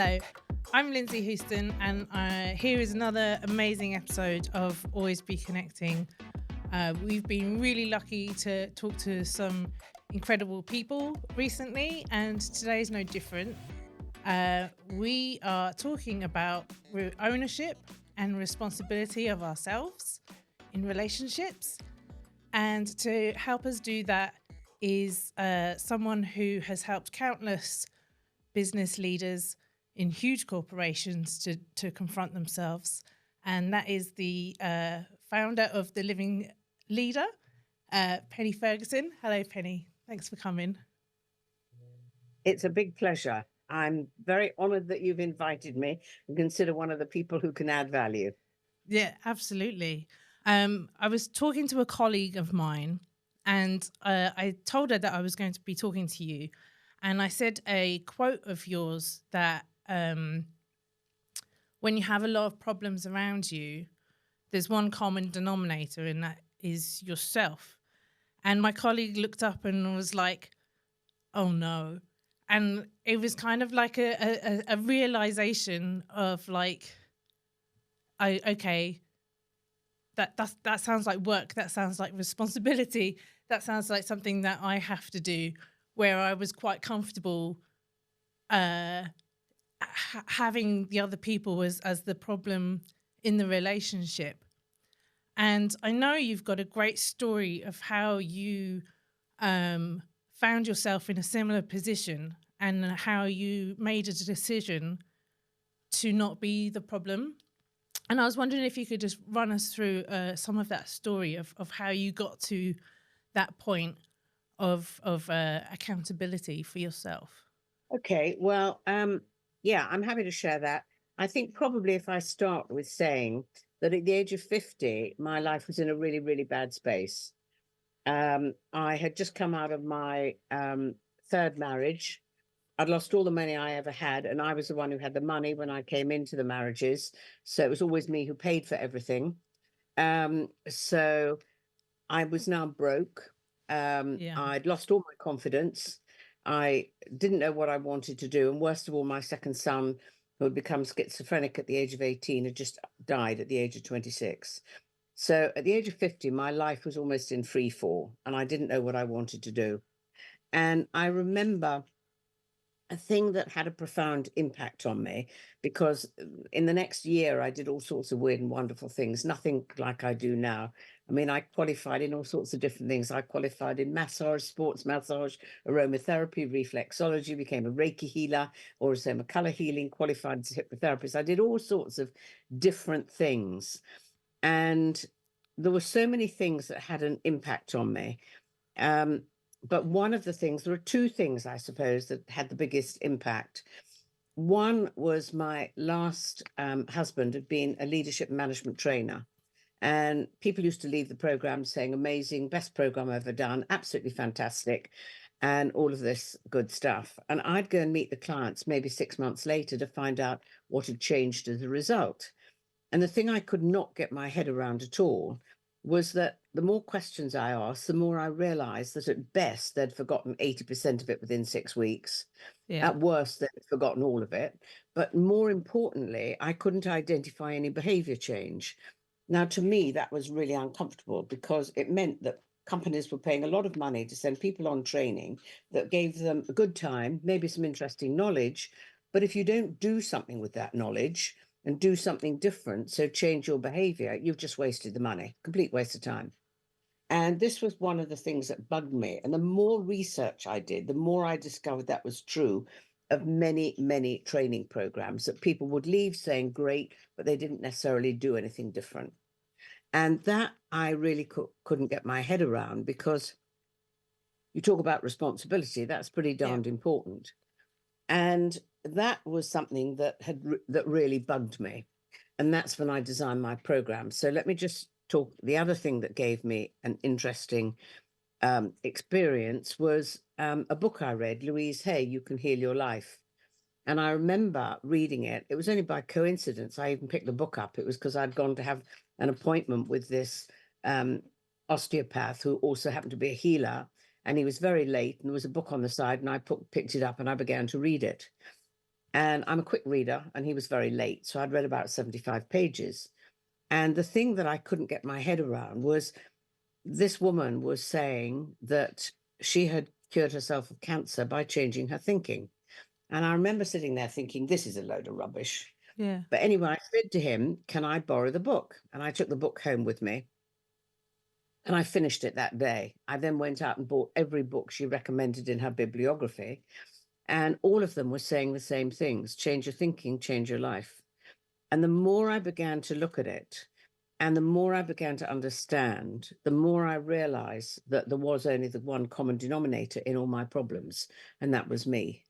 Hello, I'm Lindsay Houston, and here is another amazing episode of Always Be Connecting. We've been really lucky to talk to some incredible people recently, and today's no different. We are talking about ownership and responsibility of ourselves in relationships. And to help us do that is someone who has helped countless business leaders in huge corporations to confront themselves. And that is the founder of The Living Leader, Penny Ferguson. Hello, Penny. Thanks for coming. It's a big pleasure. I'm very honored that you've invited me and consider one of the people who can add value. Yeah, absolutely. I was talking to a colleague of mine, and I told her that I was going to be talking to you. And I said a quote of yours that when you have a lot of problems around you, there's one common denominator, and that is yourself. And my colleague looked up and was like, oh no. And it was kind of like a realization of like, okay, that sounds like work. That sounds like responsibility. That sounds like something that I have to do, where I was quite comfortable having the other people as the problem in the relationship. And I know you've got a great story of how you found yourself in a similar position and how you made a decision to not be the problem. And I was wondering if you could just run us through some of that story of how you got to that point of accountability for yourself. Okay, well, yeah, I'm happy to share that. I think probably if I start with saying that at the age of 50, my life was in a really, really bad space. I had just come out of my third marriage. I'd lost all the money I ever had, and I was the one who had the money when I came into the marriages. So it was always me who paid for everything. So I was now broke. Yeah. I'd lost all my confidence. I didn't know what I wanted to do. And worst of all, my second son, who had become schizophrenic at the age of 18, had just died at the age of 26. So at the age of 50, my life was almost in free fall, and I didn't know what I wanted to do. And I remember a thing that had a profound impact on me because in the next year I did all sorts of weird and wonderful things, nothing like I do now. I mean, I qualified in all sorts of different things. I qualified in massage, sports massage, aromatherapy, reflexology, became a Reiki healer, or as color healing, qualified as a hypnotherapist. I did all sorts of different things. And there were so many things that had an impact on me. But one of the things, there are two things, I suppose, that had the biggest impact. One was my last husband had been a leadership management trainer. And people used to leave the program saying, amazing, best program I've ever done, absolutely fantastic, and all of this good stuff. And I'd go and meet the clients maybe 6 months later to find out what had changed as a result. And the thing I could not get my head around at all was that the more questions I asked, the more I realized that at best they'd forgotten 80% of it within 6 weeks. Yeah. At worst, they'd forgotten all of it. But more importantly, I couldn't identify any behavior change. Now, to me, that was really uncomfortable because it meant that companies were paying a lot of money to send people on training that gave them a good time, maybe some interesting knowledge. But if you don't do something with that knowledge, and do something different, so change your behavior, you've just wasted the money, complete waste of time. And this was one of the things that bugged me. And the more research I did, the more I discovered that was true of many, many training programs that people would leave saying great, but they didn't necessarily do anything different. And that I really couldn't get my head around because you talk about responsibility, that's pretty Yeah. darned important. And that was something that that really bugged me. And that's when I designed my program. So let me just talk. The other thing that gave me an interesting experience was a book I read, Louise Hay, You Can Heal Your Life. And I remember reading it. It was only by coincidence I even picked the book up. It was because I'd gone to have an appointment with this osteopath who also happened to be a healer. And he was very late, and there was a book on the side, and I picked it up and I began to read it. And I'm a quick reader, and he was very late. So I'd read about 75 pages. And the thing that I couldn't get my head around was this woman was saying that she had cured herself of cancer by changing her thinking. And I remember sitting there thinking, this is a load of rubbish. Yeah. But anyway, I said to him, can I borrow the book? And I took the book home with me and I finished it that day. I then went out and bought every book she recommended in her bibliography. And all of them were saying the same things: change your thinking, change your life. And the more I began to look at it, and the more I began to understand, the more I realized that there was only the one common denominator in all my problems, and that was me.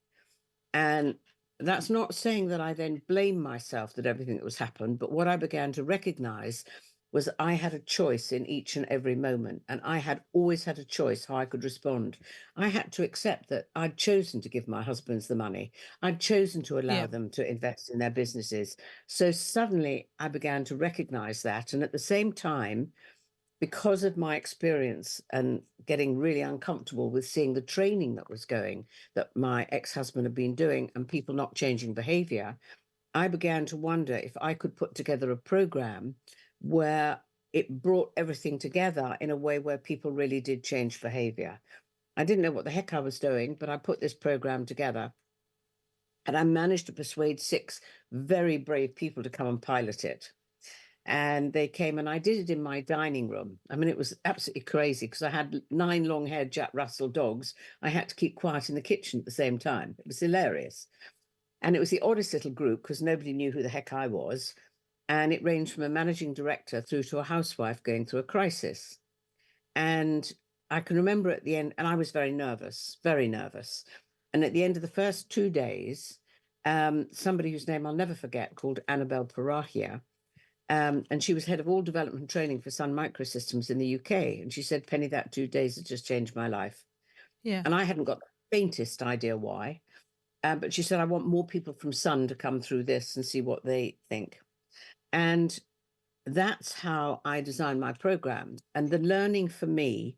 And that's not saying that I then blame myself that everything that was happened, but what I began to recognize was I had a choice in each and every moment, and I had always had a choice how I could respond. I had to accept that I'd chosen to give my husbands the money. I'd chosen to allow Yeah. them to invest in their businesses. So suddenly I began to recognize that. And at the same time, because of my experience and getting really uncomfortable with seeing the training that was going, that my ex-husband had been doing, and people not changing behavior, I began to wonder if I could put together a program where it brought everything together in a way where people really did change behavior. I didn't know what the heck I was doing, but I put this program together and I managed to persuade 6 very brave people to come and pilot it. And they came and I did it in my dining room. I mean, it was absolutely crazy because I had 9 long-haired Jack Russell dogs. I had to keep quiet in the kitchen at the same time. It was hilarious. And it was the oddest little group because nobody knew who the heck I was. And it ranged from a managing director through to a housewife going through a crisis. And I can remember at the end, and I was very nervous, very nervous. And at the end of the first 2 days, somebody whose name I'll never forget, called Annabelle Parahia, and she was head of all development and training for Sun Microsystems in the UK. And she said, Penny, that 2 days has just changed my life. Yeah. And I hadn't got the faintest idea why. But she said, I want more people from Sun to come through this and see what they think. And that's how I designed my program. And the learning for me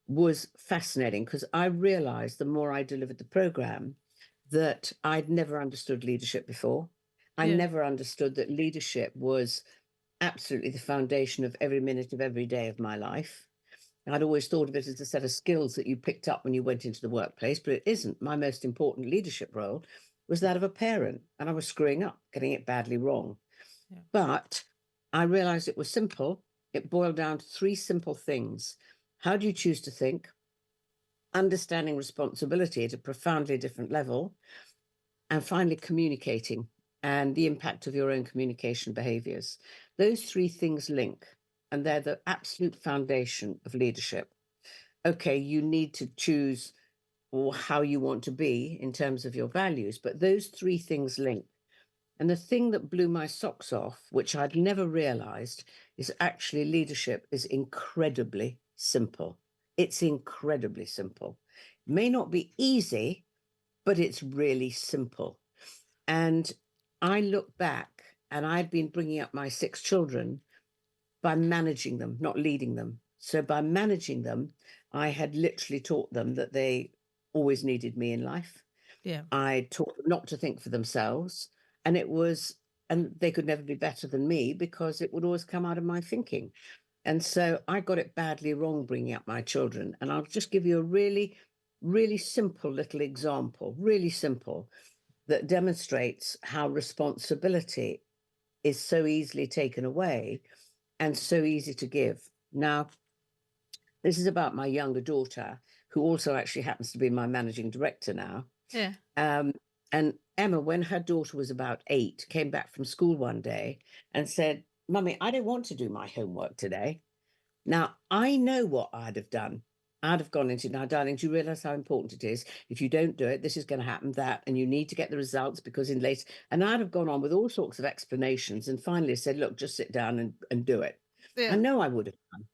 was fascinating because I realized the more I delivered the program that I'd never understood leadership before. I Yeah. never understood that leadership was absolutely the foundation of every minute of every day of my life. I'd always thought of it as a set of skills that you picked up when you went into the workplace, but it isn't. My most important leadership role was that of a parent, and I was screwing up, getting it badly wrong. Yeah. But I realized it was simple. It boiled down to 3 simple things. How do you choose to think? Understanding responsibility at a profoundly different level, and finally communicating and the impact of your own communication behaviors. Those 3 things link, and they're the absolute foundation of leadership. Okay, you need to choose or how you want to be in terms of your values, but those 3 things link. And the thing that blew my socks off, which I'd never realized, is actually leadership is incredibly simple. It's incredibly simple. May not be easy, but it's really simple. And I look back and I'd been bringing up my 6 children by managing them, not leading them. So by managing them, I had literally taught them that they always needed me in life. Yeah. I taught them not to think for themselves. And it was, and they could never be better than me because it would always come out of my thinking. And so I got it badly wrong bringing up my children. And I'll just give you a really, really simple little example, really simple, that demonstrates how responsibility is so easily taken away and so easy to give. Now, this is about my younger daughter, who also actually happens to be my managing director now. Yeah. Um, and Emma, when her daughter was about 8, came back from school one day and said, Mummy, I don't want to do my homework today. Now, I know what I'd have done. I'd have gone into, now, darling, do you realize how important it is? If you don't do it, this is going to happen, that, and you need to get the results because in later, and I'd have gone on with all sorts of explanations and finally said, look, just sit down and do it. I Yeah. know I would have done.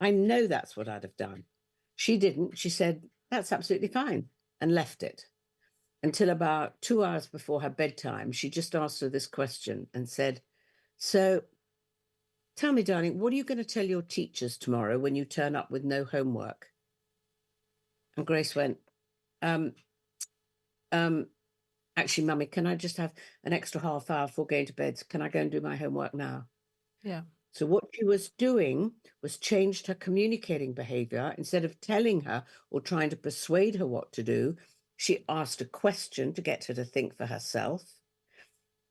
I know that's what I'd have done. She didn't. She said, that's absolutely fine, and left it until about 2 hours before her bedtime. She just asked her this question and said, so tell me, darling, what are you going to tell your teachers tomorrow when you turn up with no homework? And Grace went, um, um, actually, mummy, can I just have an extra half hour before going to bed? Can I go and do my homework now? Yeah. So what she was doing was changed her communicating behavior. Instead of telling her or trying to persuade her what to do, she asked a question to get her to think for herself.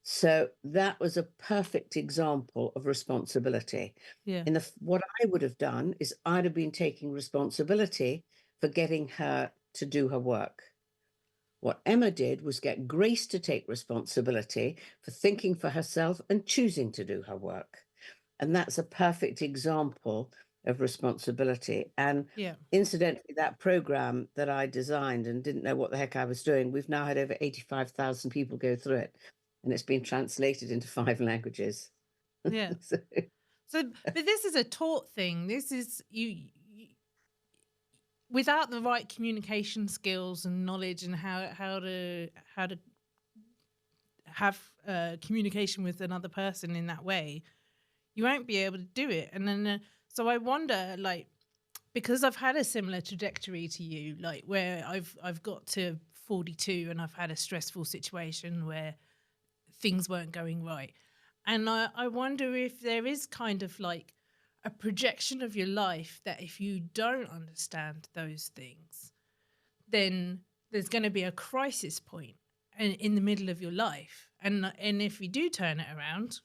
So that was a perfect example of responsibility. Yeah. What I would have done is I'd have been taking responsibility for getting her to do her work. What Emma did was get Grace to take responsibility for thinking for herself and choosing to do her work. And that's a perfect example of responsibility. And Yeah. incidentally, that program that I designed and didn't know what the heck I was doing, we've now had over 85,000 people go through it. And it's been translated into 5 languages. Yeah. So, So, but this is a taught thing. This is without the right communication skills and knowledge and how to have communication with another person in that way, you won't be able to do it. And then, so I wonder, like, because I've had a similar trajectory to you, like where I've got to 42 and I've had a stressful situation where things weren't going right. And I wonder if there is kind of like a projection of your life that if you don't understand those things, then there's going to be a crisis point in the middle of your life. And if you do turn it around,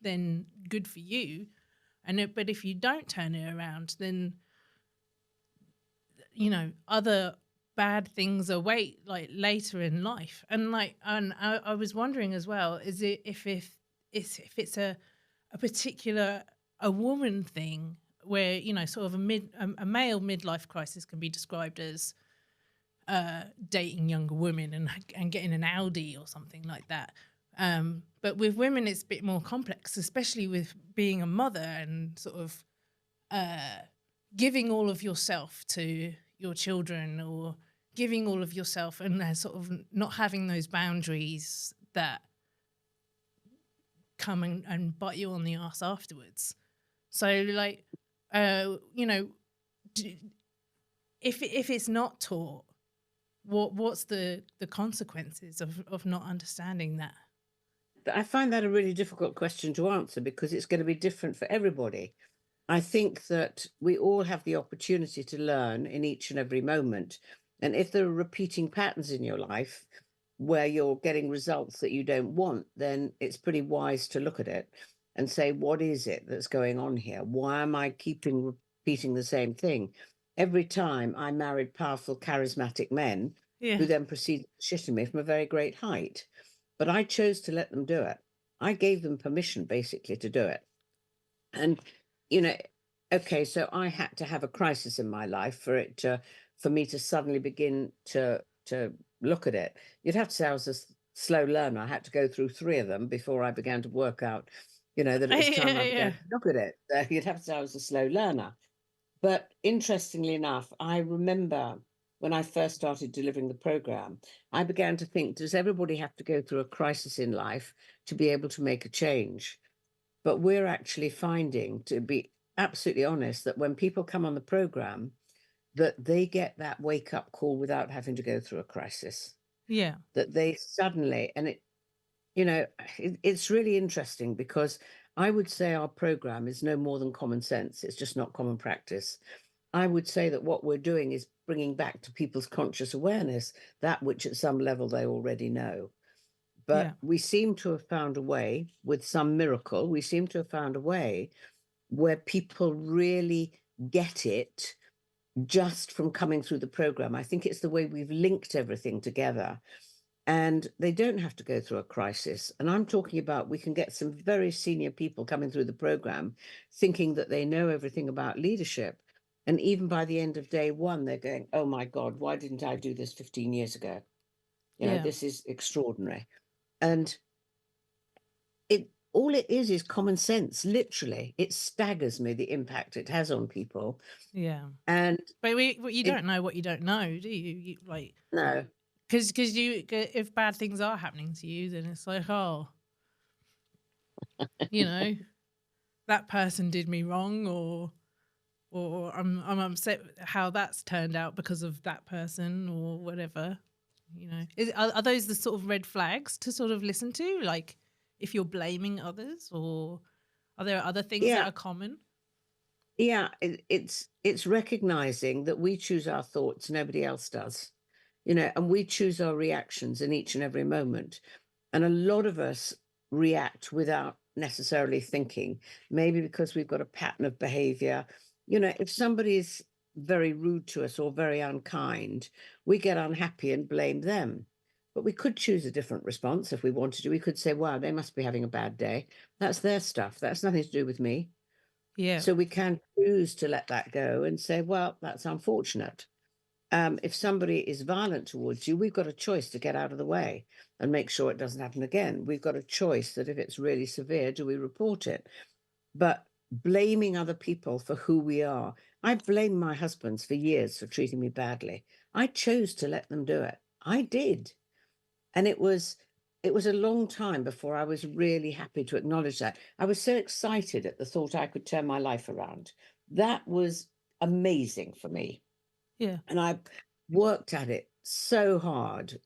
then good for you. But if you don't turn it around, then other bad things await like later in life. And I was wondering as well, is it if it's a particular a woman thing where sort of a male midlife crisis can be described as dating younger women and getting an Audi or something like that. But with women, it's a bit more complex, especially with being a mother and sort of giving all of yourself to your children, or giving all of yourself and sort of not having those boundaries that come and bite you on the ass afterwards. So, like, d if it's not taught, what's the consequences of not understanding that? I find that a really difficult question to answer because it's going to be different for everybody. I think that we all have the opportunity to learn in each and every moment. And if there are repeating patterns in your life where you're getting results that you don't want, then it's pretty wise to look at it and say, what is it that's going on here? Why am I keeping repeating the same thing? Every time I married powerful, charismatic men Yeah, who then proceeded to shit on me from a very great height. But I chose to let them do it. I gave them permission basically to do it. And, you know, okay, so I had to have a crisis in my life for me to suddenly begin to look at it. You'd have to say I was a slow learner. I had to go through 3 of them before I began to work out, that it was time yeah, I began yeah, to look at it. You'd have to say I was a slow learner. But interestingly enough, I remember when I first started delivering the program, I began to think, does everybody have to go through a crisis in life to be able to make a change? But we're actually finding, to be absolutely honest, that when people come on the program, that they get that wake up call without having to go through a crisis. yeah, That they suddenly, and you know, it's really interesting because I would say our program is no more than common sense. It's just not common practice. I would say that what we're doing is bringing back to people's conscious awareness that which at some level they already know. yeah, But we seem to have found a way, with some miracle, we seem to have found a way where people really get it just from coming through the program. I think it's the way we've linked everything together. And they don't have to go through a crisis. And I'm talking about we can get some very senior people coming through the program thinking that they know everything about leadership. And even by the end of day one, they're going, oh my God, why didn't I do this 15 years ago? yeah, This is extraordinary. And it all it is common sense, literally. It staggers me the impact it has on people. yeah. And But you it don't know what you don't know, do you? You like, no, because if bad things are happening to you, then it's like, oh, you know, that person did me wrong, or I'm upset how that's turned out because of that person or whatever. Are those the sort of red flags to sort of listen to? Like if you're blaming others, or are there other things that Yeah, are common? yeah, it's recognizing that we choose our thoughts, nobody else does. And we choose our reactions in each and every moment. And a lot of us react without necessarily thinking, maybe because we've got a pattern of behavior. If somebody's very rude to us or very unkind, we get unhappy and blame them. But we could choose a different response if we wanted to. We could say, wow, they must be having a bad day. That's their stuff. That's nothing to do with me. Yeah. So we can choose to let that go and say, well, that's unfortunate. If somebody is violent towards you, we've got a choice to get out of the way and make sure it doesn't happen again. We've got a choice that if it's really severe, do we report it? But blaming other people for who we are, I blamed my husbands for years for treating me badly. I chose to let them do it. I did. And it was a long time before I was really happy to acknowledge that. I was so excited at the thought I could turn my life around. That was amazing for me. Yeah. And I worked at it so hard,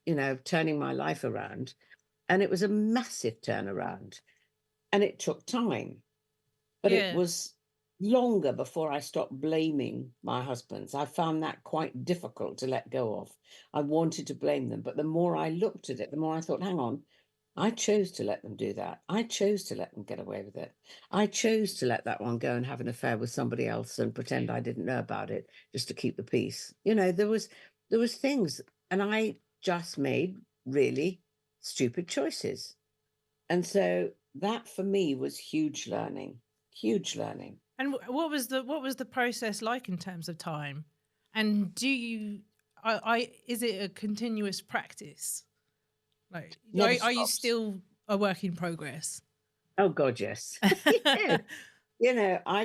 turning my life around. And it was a massive turnaround. And it took time, but it Yeah. was longer before I stopped blaming my husbands. I found that quite difficult to let go of. I wanted to blame them, but the more I looked at it, the more I thought, hang on, I chose to let them do that. I chose to let them get away with it. I chose to let that one go and have an affair with somebody else and pretend I didn't know about it just to keep the peace. There was things, and I just made really stupid choices. And so that for me was huge learning, huge learning. And what was the process like in terms of time? And do you is it a continuous practice? Like Never are you stops. still a work in progress? Oh God, yes. Yeah. I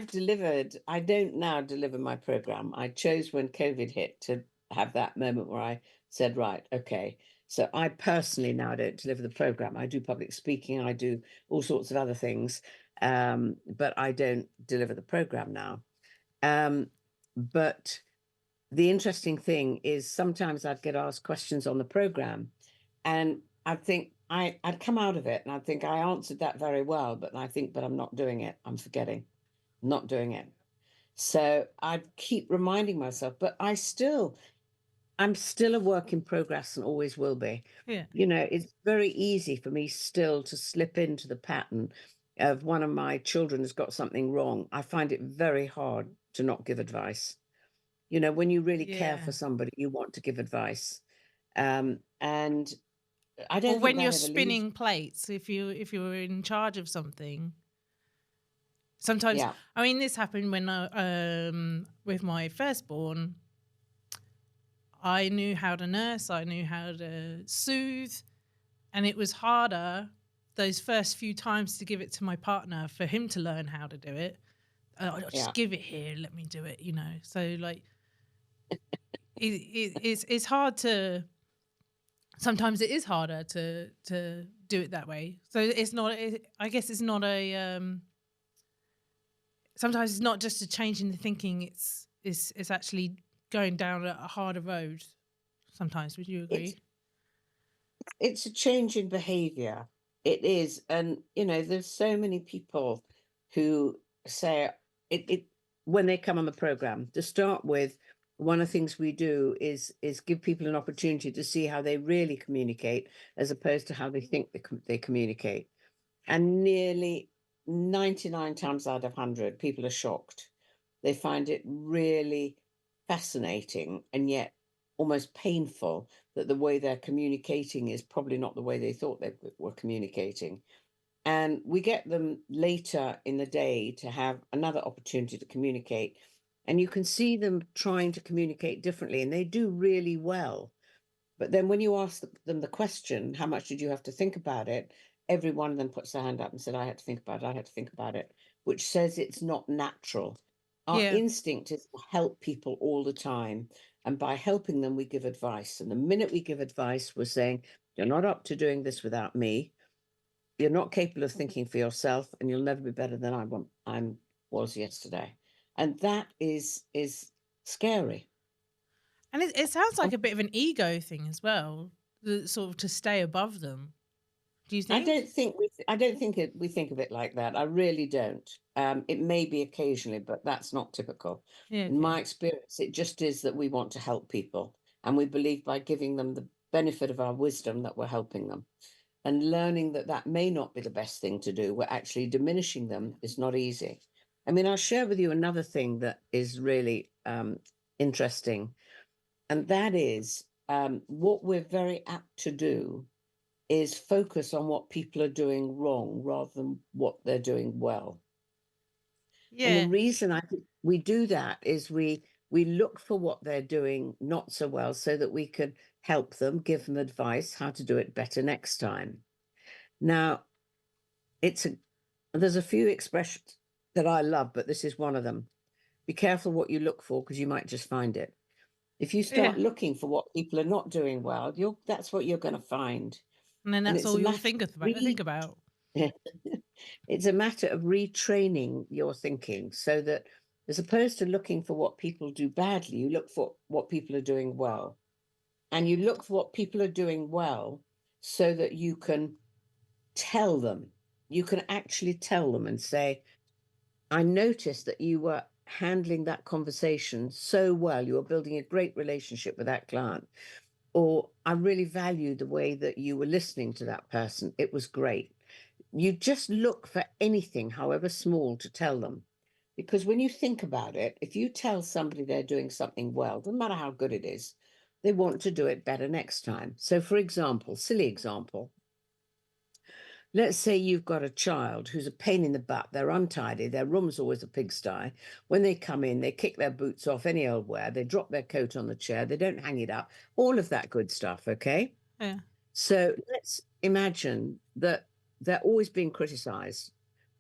don't now deliver my program. I chose when COVID hit to have that moment where I said, right, okay. So I personally now don't deliver the program. I do public speaking, I do all sorts of other things, but I don't deliver the program now. Um, but the interesting thing is sometimes I'd get asked questions on the program and I'd think I'd come out of it and I'd think I answered that very well, but I think, but I'm not doing it. I'm forgetting, not doing it. So I'd keep reminding myself, but I'm still a work in progress and always will be. Yeah. It's very easy for me still to slip into the pattern of one of my children has got something wrong. I find it very hard to not give advice. When you really care Yeah. for somebody, you want to give advice. And I Or don't think when you're that ever leaves. spinning plates, if you're in charge of something, sometimes, Yeah, I mean, this happened when with my firstborn. I knew how to nurse, I knew how to soothe, and it was harder those first few times to give it to my partner for him to learn how to do it. Just yeah. give it here, let me do it. So like it's hard to. Sometimes it is harder to do it that way. So it's not. I guess it's not a. Sometimes it's not just a change in the thinking. It's actually going down a harder road. Sometimes, would you It's agree? it's a change in behavior. It is. And there's so many people who say it when they come on the program. To start with, one of the things we do is give people an opportunity to see how they really communicate as opposed to how they think they communicate. And nearly 99 times out of 100, people are shocked. They find it really fascinating and yet almost painful that the way they're communicating is probably not the way they thought they were communicating. And we get them later in the day to have another opportunity to communicate. And you can see them trying to communicate differently, and they do really well. But then when you ask them the question, how much did you have to think about it? Every one of them puts their hand up and said, I had to think about it. I had to think about it, which says it's not natural. Our Yeah. instinct is to help people all the time. And by helping them, we give advice. And the minute we give advice, we're saying, you're not up to doing this without me. You're not capable of thinking for yourself, and you'll never be better than I was yesterday. And that is scary. And it sounds Oh, like a bit of an ego thing as well. the sort of to stay above them. Do you I think? don't think we think of it like that. I really don't. It may be occasionally, but that's not typical. Yeah. In Okay. my experience, it just is that we want to help people, and we believe by giving them the benefit of our wisdom that we're helping them. And learning that that may not be the best thing to do, we're actually diminishing them, is not easy. I mean, I'll share with you another thing that is really interesting, and that is what we're very apt to do is focus on what people are doing wrong rather than what they're doing well. And the Yeah. reason I think we do that is we look for what they're doing not so well so that we can help them, give them advice how to do it better next time. Now, it's a there's a few expressions that I love, but this is one of them. Be careful what you look for because you might just find it. If you Yeah. start looking for what people are not doing well, that's what you're going to find. And then And that's it's a all you'll matter think of about. Think about. it's a matter of retraining your thinking so that as opposed to looking for what people do badly, you look for what people are doing well. And you look for what people are doing well so that you can tell them. You can actually tell them and say, I noticed that you were handling that conversation so well. You were building a great relationship with that client. Or I really value the way that you were listening to that person. It was great. You just look for anything, however small, to tell them. Because when you think about it, if you tell somebody they're doing something well, doesn't matter how good it is, they want to do it better next time. So, for example, silly example, let's say you've got a child who's a pain in the butt, they're untidy, their room's always a pigsty. When they come in, they kick their boots off any old where, they drop their coat on the chair, they don't hang it up, all of that good stuff, okay? Yeah. So let's imagine that they're always being criticized.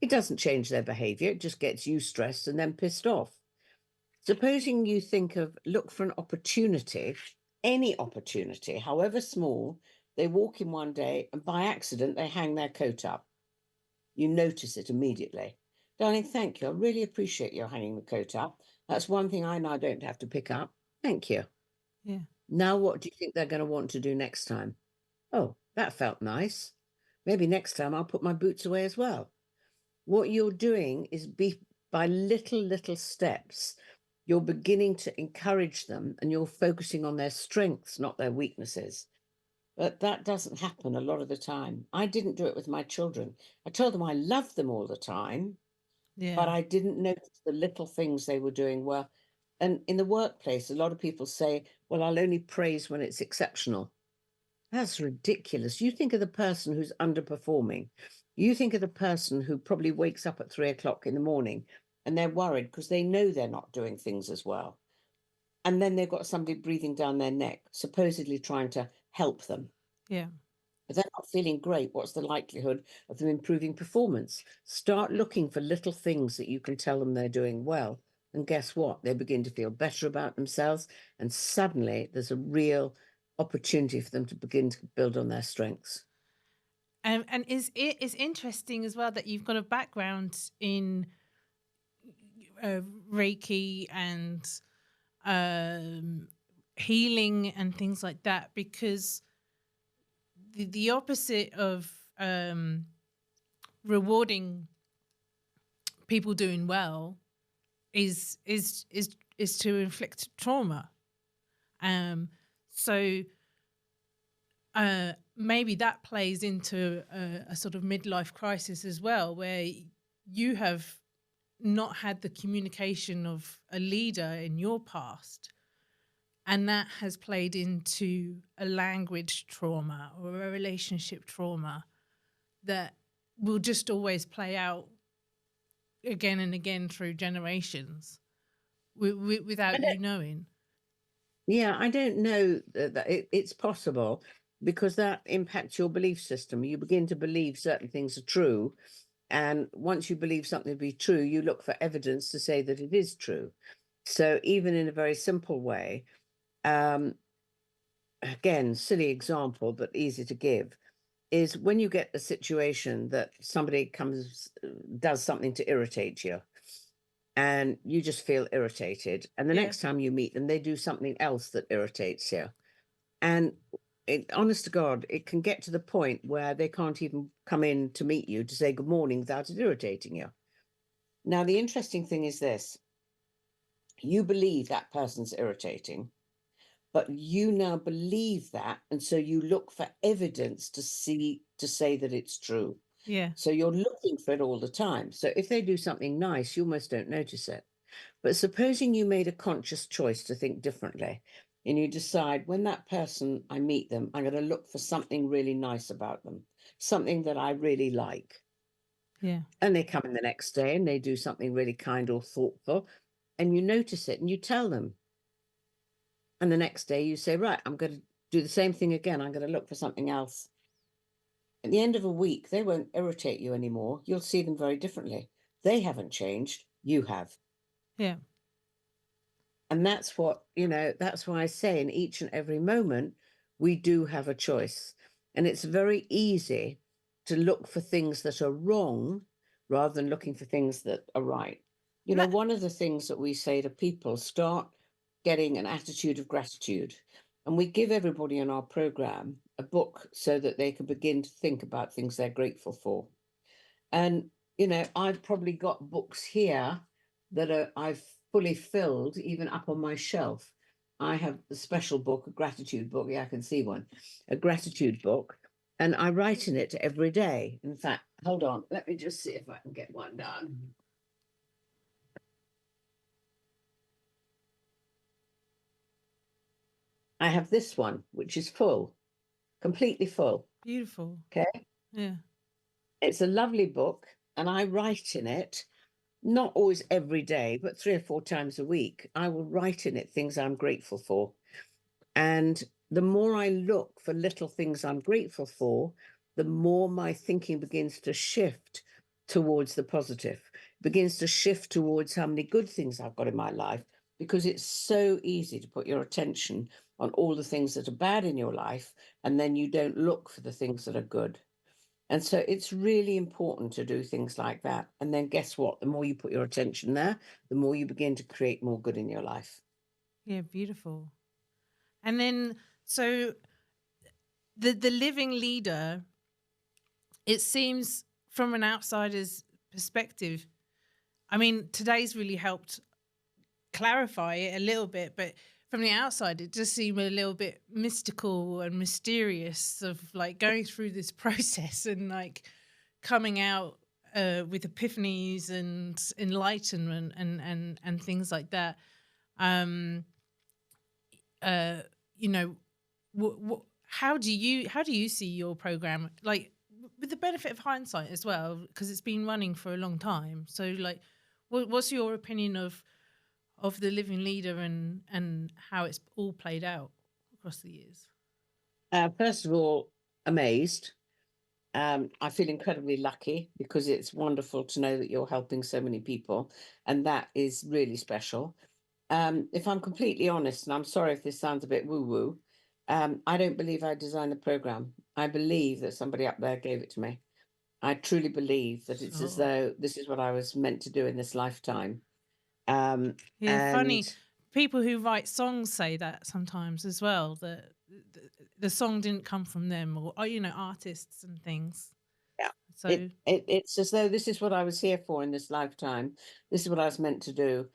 It doesn't change their behavior, it just gets you stressed and then pissed off. Supposing you look for an opportunity, any opportunity, however small, they walk in one day and by accident they hang their coat up. You notice it immediately. Darling, thank you. I really appreciate your hanging the coat up. That's one thing I now don't have to pick up. Thank you. Yeah. Now, what do you think they're going to want to do next time? Oh, that felt nice. Maybe next time I'll put my boots away as well. What you're doing is by little steps, you're beginning to encourage them and you're focusing on their strengths, not their weaknesses. But that doesn't happen a lot of the time. I didn't do it with my children. I told them I loved them all the time, but Yeah. I didn't notice the little things they were doing well. And in the workplace, a lot of people say, well, I'll only praise when it's exceptional. That's ridiculous. You think of the person who's underperforming. You think of the person who probably wakes up at 3 o'clock in the morning and they're worried because they know they're not doing things as well. And then they've got somebody breathing down their neck, supposedly trying to help them. Yeah. If they're not feeling great, what's the likelihood of them improving performance? Start looking for little things that you can tell them they're doing well. And guess what? They begin to feel better about themselves. And suddenly there's a real opportunity for them to begin to build on their strengths. And it's interesting as well that you've got a background in uh, Reiki and um, healing and things like that, because the opposite of rewarding people doing well is to inflict trauma. Um, so maybe that plays into a sort of midlife crisis as well, where you have not had the communication of a leader in your past, and that has played into a language trauma or a relationship trauma that will just always play out again and again through generations I without don't, you knowing. yeah, I don't know that it's possible because that impacts your belief system. You begin to believe certain things are true. And once you believe something to be true, you look for evidence to say that it is true. So even in a very simple way, um, again, silly example, but easy to give, is when you get a situation that somebody does something to irritate you, and you just feel irritated. And the Yeah. next time you meet them, they do something else that irritates you. And honest to God, it can get to the point where they can't even come in to meet you to say good morning without it irritating you. Now, the interesting thing is this: you believe that person's irritating, but you now believe that, and so you look for evidence to say that it's true. Yeah. So you're looking for it all the time. So if they do something nice, you almost don't notice it. But supposing you made a conscious choice to think differently, and you decide, when that person, I meet them, I'm going to look for something really nice about them, something that I really like. Yeah. And they come in the next day and they do something really kind or thoughtful, and you notice it and you tell them. And the next day you say, right, I'm going to do the same thing again. I'm going to look for something else. At the end of a week, they won't irritate you anymore. You'll see them very differently. They haven't changed. You have. Yeah. And that's what, that's why I say in each and every moment, we do have a choice. And it's very easy to look for things that are wrong rather than looking for things that are right. No, One of the things that we say to people, start getting an attitude of gratitude. And we give everybody in our program a book so that they can begin to think about things they're grateful for. And, I've probably got books here that I've fully filled, even up on my shelf. I have a special book, a gratitude book. Yeah, I can see one, a gratitude book. And I write in it every day. In fact, hold on, let me just see if I can get one done. I have this one, which is full, completely full. beautiful. Okay. Yeah. It's a lovely book, and I write in it, not always every day, but 3 or 4 times a week. I will write in it things I'm grateful for. And the more I look for little things I'm grateful for, the more my thinking begins to shift towards the positive, begins to shift towards how many good things I've got in my life, because it's so easy to put your attention on all the things that are bad in your life, and then you don't look for the things that are good. And so it's really important to do things like that. And then guess what? The more you put your attention there, the more you begin to create more good in your life. Yeah, beautiful. And then so the living leader, it seems from an outsider's perspective, I mean, today's really helped clarify it a little bit, but from the outside, it does seem a little bit mystical and mysterious of like going through this process and like coming out with epiphanies and enlightenment and things like that. Um, you know, how do you see your program, like with the benefit of hindsight as well, because it's been running for a long time? So like, what's your opinion of the living leader and how it's all played out across the years? First of all, amazed. I feel incredibly lucky because it's wonderful to know that you're helping so many people, and that is really special. If I'm completely honest, and I'm sorry if this sounds a bit woo-woo, I don't believe I designed the program. I believe that somebody up there gave it to me. I truly believe that it's as Sure. though this is what I was meant to do in this lifetime. Um, Yeah, and funny. People who write songs say that sometimes as well, that the song didn't come from them, or artists and things. yeah, So it's as though this is what I was here for in this lifetime. This is what I was meant to do.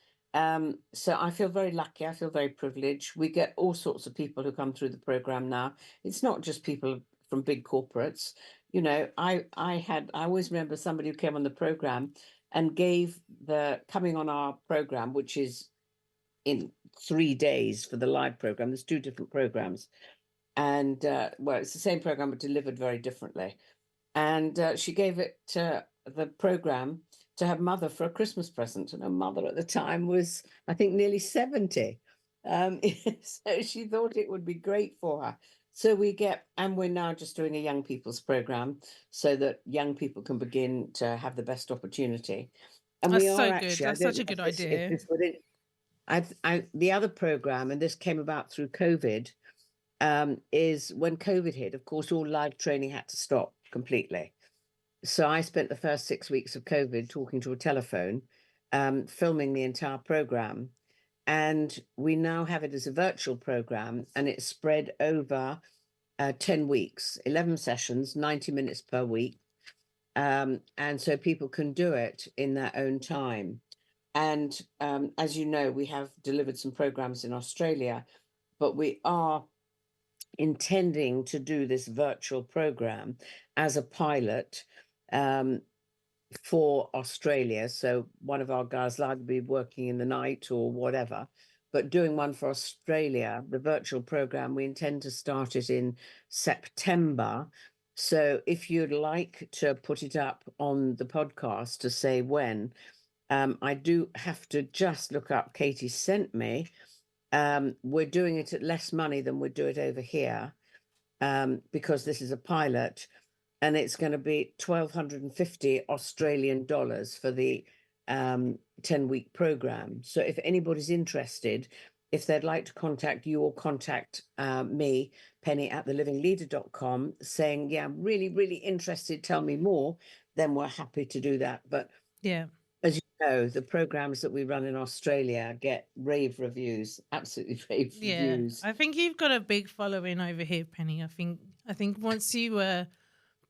So I feel very lucky. I feel very privileged. We get all sorts of people who come through the program now. It's not just people from big corporates. I always remember somebody who came on the program and gave the coming on our program, which is in 3 days for the live program. There's two different programs, and well, it's the same program but delivered very differently. And she gave it to the program to her mother for a Christmas present, and her mother at the time was, I think, nearly 70. So she thought it would be great for her. So and we're now just doing a young people's program so that young people can begin to have the best opportunity. And that's we are so good. actually, I That's don't such know a good if idea. this would, the other program, and this came about through COVID, is when COVID hit, of course, all live training had to stop completely. So I spent the first 6 weeks of COVID talking to a telephone, filming the entire program. And we now have it as a virtual program, and it's spread over 10 weeks, 11 sessions, 90 minutes per week. And so people can do it in their own time. And as you know, we have delivered some programs in Australia, but we are intending to do this virtual program as a pilot for Australia. So one of our guys will either be working in the night or whatever, but doing one for Australia, the virtual program, we intend to start it in September. So if you'd like to put it up on the podcast to say when, I do have to just look up, Katie sent me. We're doing it at less money than we'd do it over here, because this is a pilot, and it's going to be 1,250 Australian dollars for the 10-week program. So if anybody's interested, if they'd like to contact you or contact me, Penny at thelivingleader.com, saying, yeah, I'm really, really interested, tell me more, then we're happy to do that. But Yeah. as you know, the programs that we run in Australia get rave reviews, absolutely rave Yeah. reviews. I think you've got a big following over here, Penny. I think once you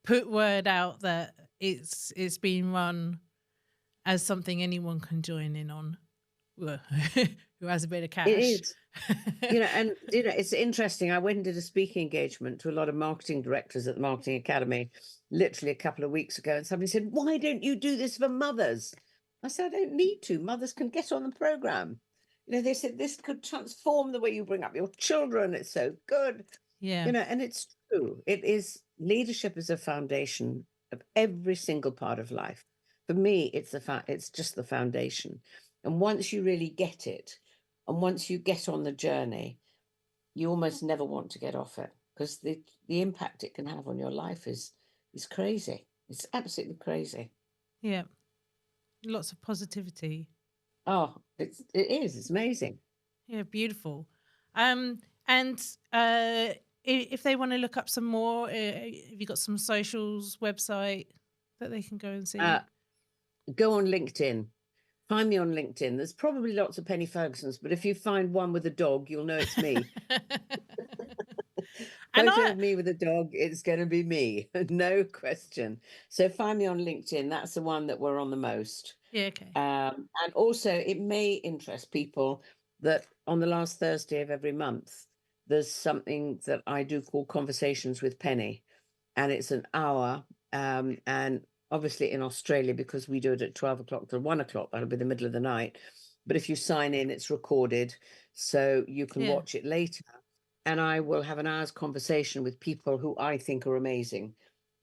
put word out that it's being run as something anyone can join in on, well, who has a bit of cash. It is. And it's interesting. I went and did a speaking engagement to a lot of marketing directors at the Marketing Academy literally a couple of weeks ago. And somebody said, why don't you do this for mothers? I said, I don't need to. Mothers can get on the program. They said this could transform the way you bring up your children. It's so good. Yeah. And it's true. It is. Leadership is a foundation of every single part of life. For me, it's just the foundation. And once you really get it, and once you get on the journey, you almost never want to get off it, because the impact it can have on your life is crazy. It's absolutely crazy. Yeah. Lots of positivity. Oh, it is. It's amazing. Yeah, beautiful. And if they want to look up some more, have you got some socials, website that they can go and see? Go on LinkedIn. Find me on LinkedIn. There's probably lots of Penny Fergusons, but if you find one with a dog, you'll know it's me. Photo of me with a dog, it's going to be me. No question. So find me on LinkedIn. That's the one that we're on the most. Yeah, okay. And also, it may interest people that on the last Thursday of every month, there's something that I do called Conversations with Penny. And it's an hour. And obviously in Australia, because we do it at 12 o'clock to 1 o'clock, that'll be the middle of the night. But if you sign in, it's recorded, so you can watch it later. And I will have an hour's conversation with people who I think are amazing,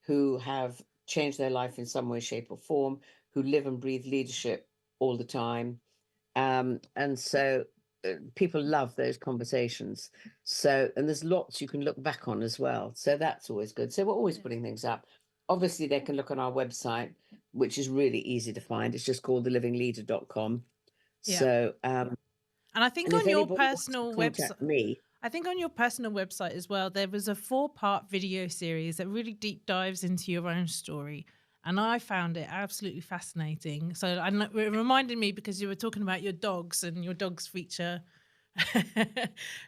who have changed their life in some way, shape or form, who live and breathe leadership all the time. And so people love those conversations. So, and there's lots you can look back on as well. So that's always good. So we're always putting things up. Obviously, they can look on our website, which is really easy to find. It's just called thelivingleader.com. Yeah. So, and I think on your personal website, me. I think on your personal website as well, there was a 4-part video series that really deep dives into your own story. And I found it absolutely fascinating. So it reminded me, because you were talking about your dogs, and your dogs feature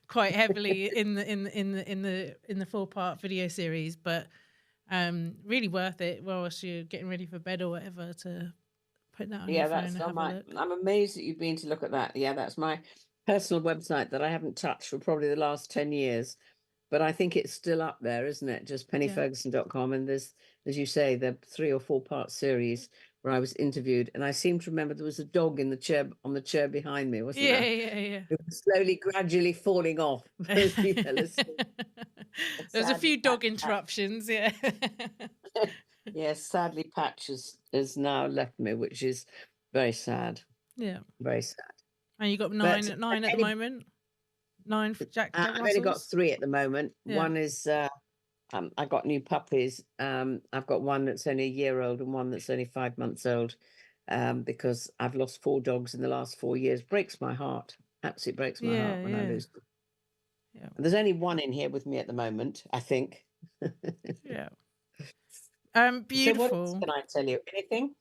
quite heavily in the 4-part video series. But really worth it whilst you're getting ready for bed or whatever, to put that on your phone and have a look. I'm amazed that you've been to look at that. Yeah, that's my personal website that I haven't touched for probably the last 10 years. But I think it's still up there, isn't it? Just pennyferguson.com. And there's, as you say, the 3 or 4-part series where I was interviewed. And I seem to remember there was a dog in the chair, on the chair behind me, wasn't there? Yeah. It was slowly, gradually falling off as we fell asleep. There's a few dog interruptions, yeah. Yes, sadly, Patch has now left me, which is very sad. Yeah. Very sad. And you got 9 at the moment? 9 for Jack I've only got 3 at the moment. Yeah. One is I got new puppies. I've got one that's only a year old and one that's only 5 months old, because I've lost 4 dogs in the last 4 years. Breaks my heart. Absolutely breaks my heart when I lose them. Yeah. And there's only one in here with me at the moment, I think. Yeah. Beautiful. So what else can I tell you? Anything?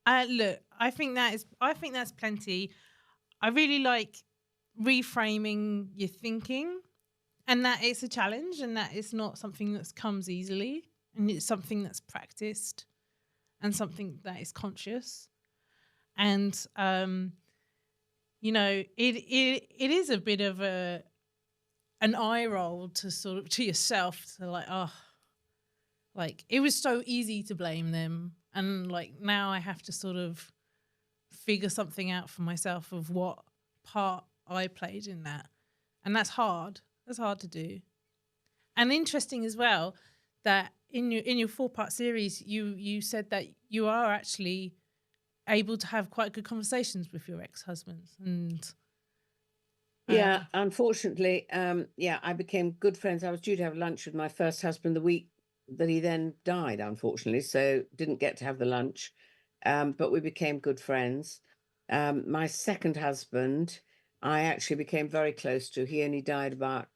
Look, I think that's plenty. I really like reframing your thinking. And that it's a challenge, and that it's not something that comes easily, and it's something that's practiced, and something that is conscious. And it is a bit of an eye roll to sort of to yourself, to like, oh, like it was so easy to blame them, and like now I have to sort of figure something out for myself of what part I played in that. And that's hard. That's hard to do. And interesting as well that in your 4-part series you said that you are actually able to have quite good conversations with your ex-husbands. And Yeah, unfortunately, yeah, I became good friends. I was due to have lunch with my first husband the week that he then died, unfortunately, so didn't get to have the lunch. But we became good friends. My second husband, I actually became very close to. He only died about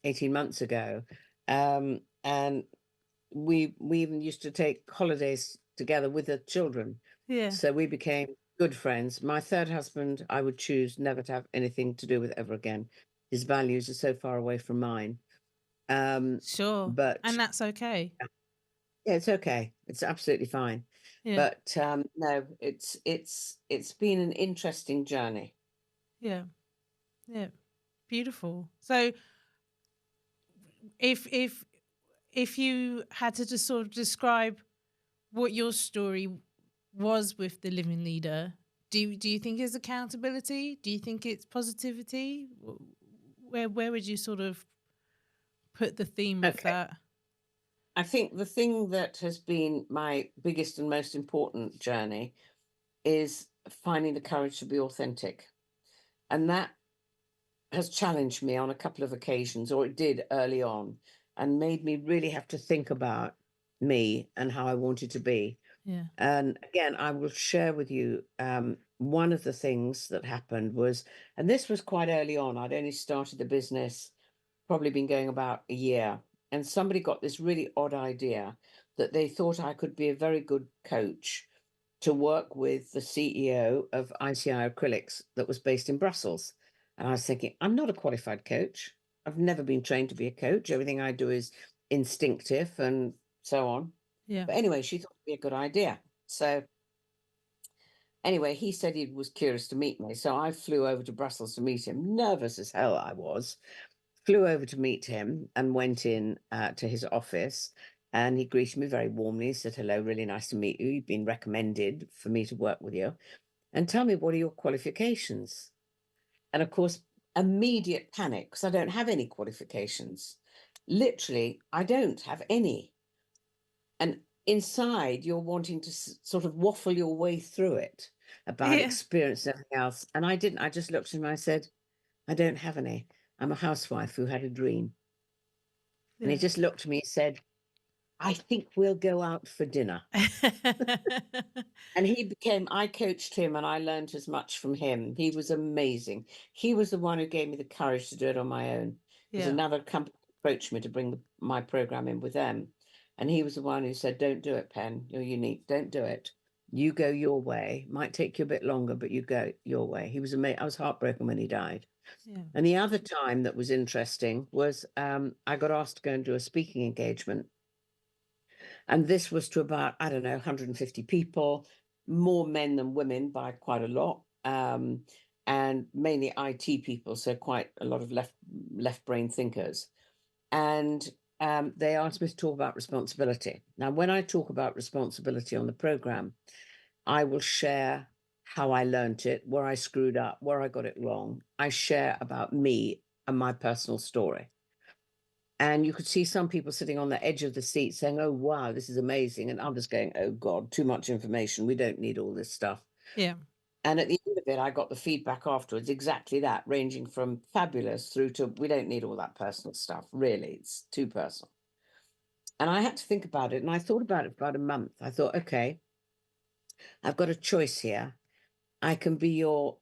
18 months ago. And we even used to take holidays together with the children. yeah, So we became good friends. My third husband, I would choose never to have anything to do with ever again. His values are so far away from mine. Um, sure. but And that's okay. yeah, it's okay. It's absolutely fine. Yeah, But no, it's been an interesting journey. yeah, yeah. Beautiful. So if if you had to just sort of describe what your story was with the living leader, do you think it's accountability? Do you think it's positivity? Where would you sort of put the theme of Okay. that? I think the thing that has been my biggest and most important journey is finding the courage to be authentic. And that has challenged me on a couple of occasions, or it did early on, and made me really have to think about me and how I wanted to be. Yeah, And again, I will share with you one of the things that happened was, and this was quite early on, I'd only started the business, probably been going about a year, and somebody got this really odd idea that they thought I could be a very good coach to work with the CEO of ICI Acrylics that was based in Brussels. And I was thinking, I'm not a qualified coach. I've never been trained to be a coach. Everything I do is instinctive and so on. yeah, But anyway, she thought it'd be a good idea. So anyway, he said he was curious to meet me. So I flew over to Brussels to meet him. Nervous as hell I was. Flew over to meet him and went in to his office. And he greeted me very warmly. He said, hello, really nice to meet you. You've been recommended for me to work with you. And tell me, what are your qualifications? And of course, immediate panic because I don't have any qualifications. Literally, I don't have any. And inside, you're wanting to sort of waffle your way through it about yeah, experience and everything else. And I didn't. I just looked at him and I said, I don't have any. I'm a housewife who had a dream. And he yeah. just looked at me and said, I think we'll go out for dinner. And I coached him and I learned as much from him. He was amazing. He was the one who gave me the courage to do it on my own. Because Yeah, another company approached me to bring my program in with them. And he was the one who said, don't do it, Pen. You're unique. Don't do it. You go your way. Might take you a bit longer, but you go your way. He was amazing. I was heartbroken when he died. yeah, And the other time that was interesting was I got asked to go and do a speaking engagement. And this was to about, I don't know, 150 people, more men than women by quite a lot, and mainly IT people, so quite a lot of left brain thinkers. And they asked me to talk about responsibility. Now, when I talk about responsibility on the program, I will share how I learnt it, where I screwed up, where I got it wrong. I share about me and my personal story. And you could see some people sitting on the edge of the seat saying, oh, wow, this is amazing. And others going, oh, God, too much information. We don't need all this stuff. yeah, And at the end of it, I got the feedback afterwards, exactly that, ranging from fabulous through to we don't need all that personal stuff. Really, it's too personal. And I had to think about it. And I thought about it for about a month. I thought, okay, I've got a choice here. I can be your,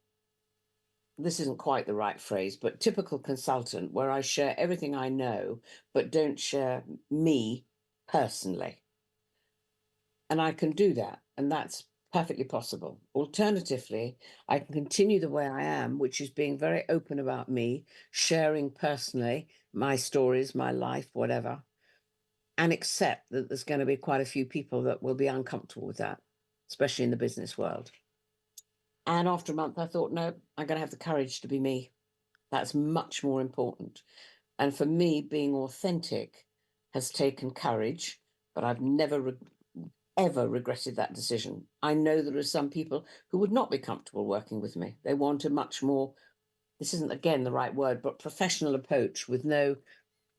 this isn't quite the right phrase, but typical consultant where I share everything I know, but don't share me personally. And I can do that. And that's perfectly possible. Alternatively, I can continue the way I am, which is being very open about me, sharing personally my stories, my life, whatever, and accept that there's going to be quite a few people that will be uncomfortable with that, especially in the business world. And after a month, I thought, no, I'm going to have the courage to be me. That's much more important. And for me, being authentic has taken courage, but I've never ever regretted that decision. I know there are some people who would not be comfortable working with me. They want a much more, this isn't again the right word, but professional approach with no,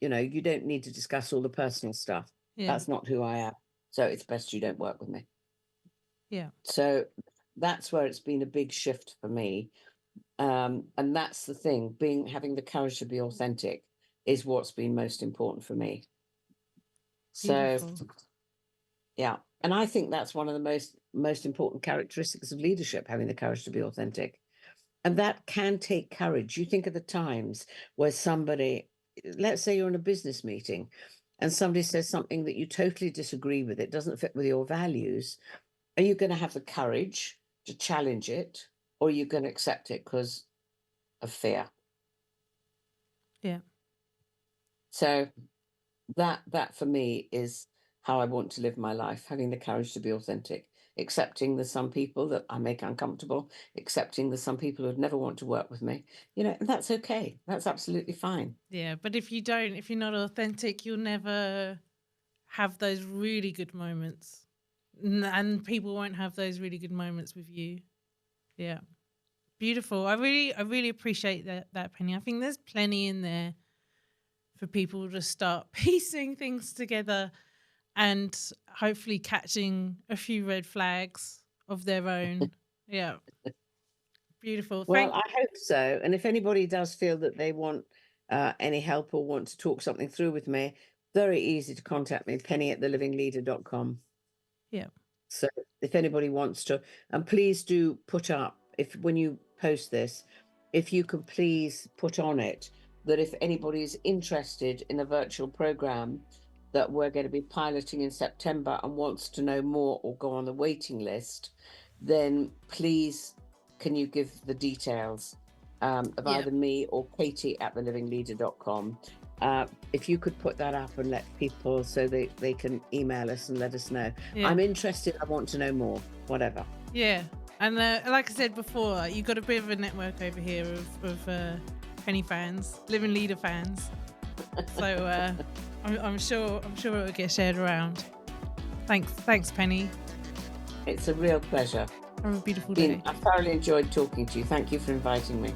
you don't need to discuss all the personal stuff. Yeah. That's not who I am. So it's best you don't work with me. Yeah. So that's where it's been a big shift for me. And that's the thing, having the courage to be authentic is what's been most important for me. So Beautiful. yeah. And I think that's one of the most important characteristics of leadership, having the courage to be authentic. And that can take courage. You think of the times where somebody, let's say you're in a business meeting and somebody says something that you totally disagree with, it doesn't fit with your values. Are you going to have the courage to challenge it, or are you going to accept it because of fear? Yeah. So that for me is how I want to live my life, having the courage to be authentic, accepting there's some people that I make uncomfortable, accepting there's some people who'd never want to work with me, and that's okay. That's absolutely fine. Yeah. But if you're not authentic, you'll never have those really good moments. And people won't have those really good moments with you. Yeah. Beautiful. I really appreciate that, Penny. I think there's plenty in there for people to start piecing things together and hopefully catching a few red flags of their own. Yeah. Beautiful. Well, I hope so. And if anybody does feel that they want any help or want to talk something through with me, very easy to contact me, penny@thelivingleader.com. Yeah. So if anybody wants to, and please do put up, if when you post this, if you could please put on it that if anybody is interested in a virtual program that we're going to be piloting in September and wants to know more or go on the waiting list, then please can you give the details of Yeah. either me or Katie@thelivingleader.com. If you could put that up and let people so they can email us and let us know. Yeah. I'm interested. I want to know more, whatever. Yeah. And like I said before, you got a bit of a network over here of Penny fans, Living Leader fans. So I'm sure it will get shared around. Thanks, Penny. It's a real pleasure. Have a beautiful day. I thoroughly enjoyed talking to you. Thank you for inviting me.